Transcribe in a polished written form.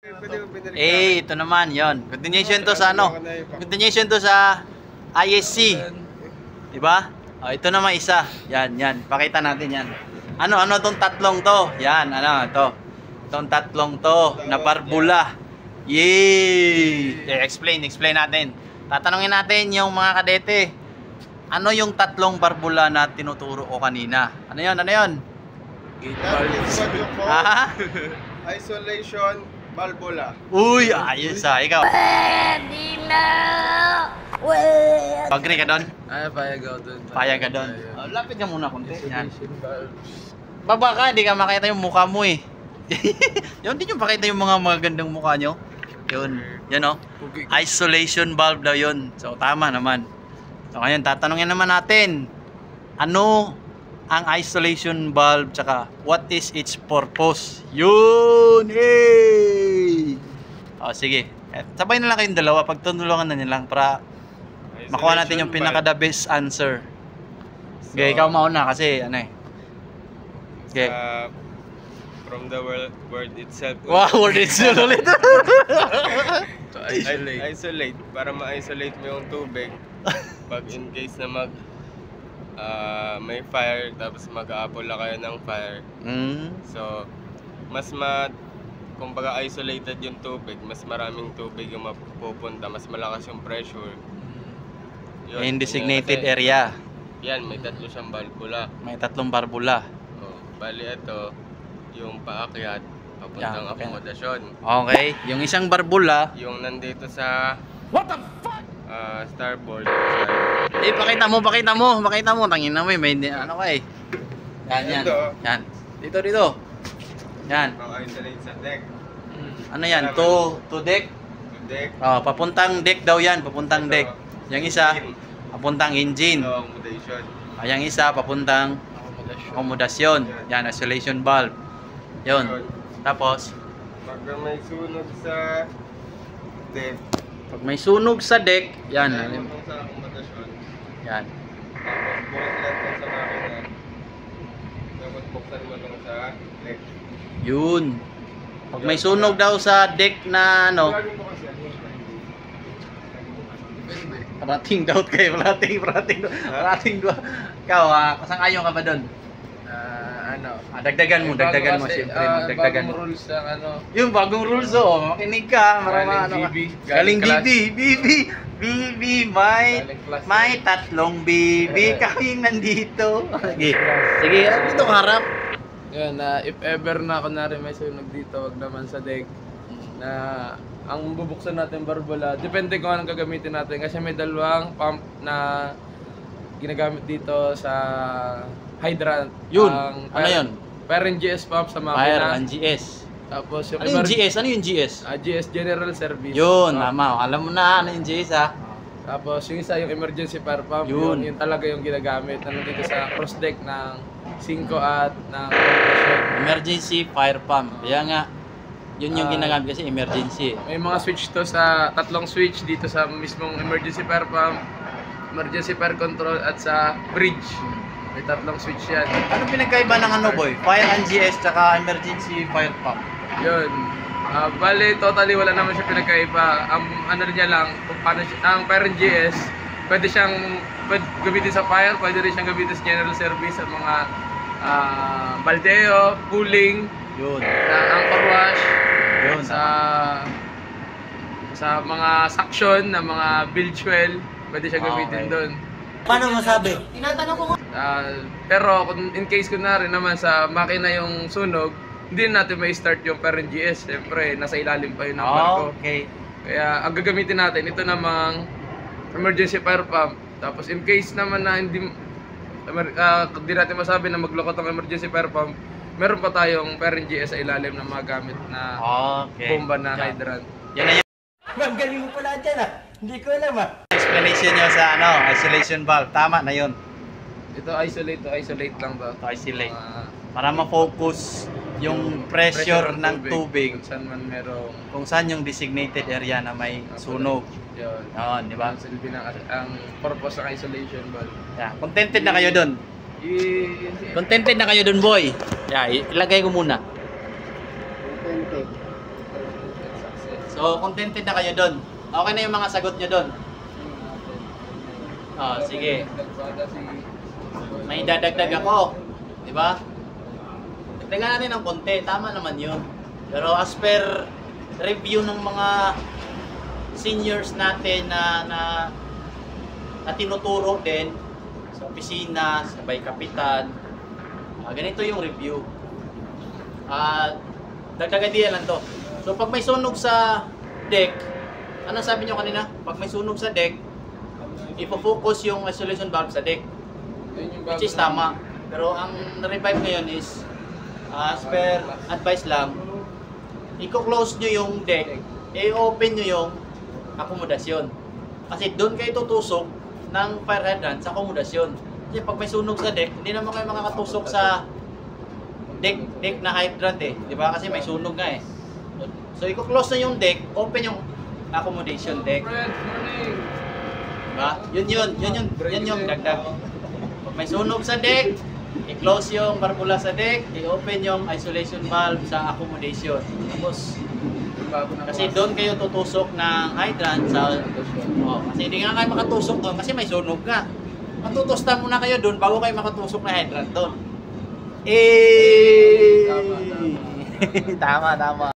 Ito naman, yon. Continuation to sa ano? Continuation to sa ISC. Diba? Oh, ito naman isa. Yan. Pakita natin yan. Ano tong tatlong to? Yan, ito. Itong tatlong to na barbula. Yay! Explain natin. Tatanungin natin yung mga kadete. Ano yung tatlong barbula na tinuturo ko kanina? Ano yon? Isolation barbula. Uy, ayos ikaw. Pwede na! Agree ka doon? Ay, payag ako dun. Payag ka doon. Lapit ka muna konti. Yan. Baba ka, hindi ka makita yung mukha mo eh. Yun, hindi nyo pakita yung mga magandang mukha nyo. Yun, isolation valve daw yun. So, tama naman. So, ngayon, tatanungin naman natin, ano ang isolation valve, tsaka what is its purpose? Yun! Hey! O, sige. Sabay na lang kayong dalawa, pagtutulungan na nilang para makuha natin yung pinaka-the best answer. Okay, ikaw mauna kasi, Okay. From the word itself. Wow, word itself ulit. So, isolate. Para ma-isolate mo yung tubig. Pag in case na may fire, tapos mag-aapula kayo ng fire. So, kumbaga isolated yung tubig, mas maraming tubig yung mapupunta, mas malakas yung pressure. Yun, In designated area. Yan, may tatlo siyang barbula. May tatlong barbula. Bali ito, yung paakyat, papuntang akomodasyon. Okay, yung isang barbula, yung nandito sa starboard. pakita mo, tangin na may ano ka eh. Yan. Yan. Dito. Yan. Pang-isolate sa deck. Ano yan? To deck? To deck. Papuntang deck daw yan, papuntang deck. Yung isa, papuntang engine. Accommodation. Yung isa, papuntang akomodasyon. Yan, isolation valve. Yun. Tapos, pag may sunog sa deck, pag may sunog sa deck, yan. sa akomodasyon. Yan. Tapos, bukas lang sa makina. Tapos, buksan mo lang sa deck. Yun. Pag may sunog daw sa deck na parating daw kayo, parating daw. Ikaw, kasang-ayon ka ba doon? Dagdagan mo siyempre, magdagdagan mo. Bagong rules ng Yung bagong rules, makinig ka, galing BB, may tatlong BB kaming nandito. Sige, dito harap. Yun, if ever na kunwari may sunog dito, wag naman sa deck na ang bubuksan natin barbula, depende kung anong gagamitin natin kasi may dalawang pump na ginagamit dito sa hydrant. Yun, ano yun? Fire and GS pump sa makina. Fire and GS. Tapos yung Ano yung GS? GS General Service. Yun, tama. Alam mo na ano yung GS ha. Tapos yung isa yung emergency fire pump. Yun talaga yung ginagamit dito sa cross deck ng 5 at ng akomodasyon. Emergency fire pump. Kaya nga, yun yung ginagamit kasi emergency. May mga switch to sa tatlong switch dito sa mismong emergency fire pump, emergency fire control at sa bridge. May tatlong switch yan. Ano pinagkaiba ng boy? Fire and GS tsaka emergency fire pump. Yun. Bali, totally wala naman siya pinagkaiba. Ang niya lang, kung paano ang fire and GS, pwede siyang gamitin sa fire, pwede rin siyang gamitin sa general service at mga baldeo, cooling, Yun. anchor wash, Yun. sa mga suction na mga bilge well, pwede siya gamitin doon. Paano masabi? Pero kung in case kunwari naman sa makina yung sunog, hindi natin may start yung parent GS. Siyempre, nasa ilalim pa yun ng barko. Okay. Kaya ang gagamitin natin, ito namang emergency fire pump. Tapos in case naman na hindi natin masabi na maglokot ang emergency fire pump, meron pa tayong parent GS sa ilalim na mga gamit na bomba na hydrant. Yan na yun. Ma'am, galing mo pala dyan Hindi ko alam Explanation nyo sa isolation valve. Tama na yun. Ito isolate lang ba? Isolate. Para ma-focus yung pressure ng tubig kung saan man merong kung saan yung designated area na may sunog. Yun. Yun, di ba? Ang purpose ng isolation valve. Yeah. Contented na kayo dun? Contented na kayo dun, boy? Yeah, ilagay ko muna. Contented. So, contented na kayo doon. Okay na yung mga sagot nyo doon. Oh, sige. May dadagdag ako. Di ba? Dagdagan natin ng konti. Tama naman yun. Pero as per review ng mga seniors natin na tinuturo din sa opisina, sa bay kapitan, ganito yung review. Dagdagan din lang to. So pag may sunog sa deck, ano sabi nyo kanina? Pag may sunog sa deck, ipo-focus yung isolation valve sa deck. Which is tama. Pero ang na-revive ngayon is, as per advice lang, i-close nyo yung deck, i-open nyo yung akomodasyon. Kasi doon kayo tutusok ng fire hydrant sa akomodasyon. Kasi pag may sunog sa deck, hindi naman kayo makakatusok sa deck na hydrant eh. Di ba? Kasi may sunog nga eh. So, i-close na yung deck, open yung accommodation deck. Diba? Yun yung dagdag. Pag may sunog sa deck, i-close yung barbula sa deck, i-open yung isolation valve sa accommodation. Tapos, kasi doon kayo tutusok ng hydrant sa... kasi hindi nga kayo makatusok doon kasi may sunog nga. Matutusta muna kayo doon bago kayo makatusok na hydrant doon. Tama. Tama.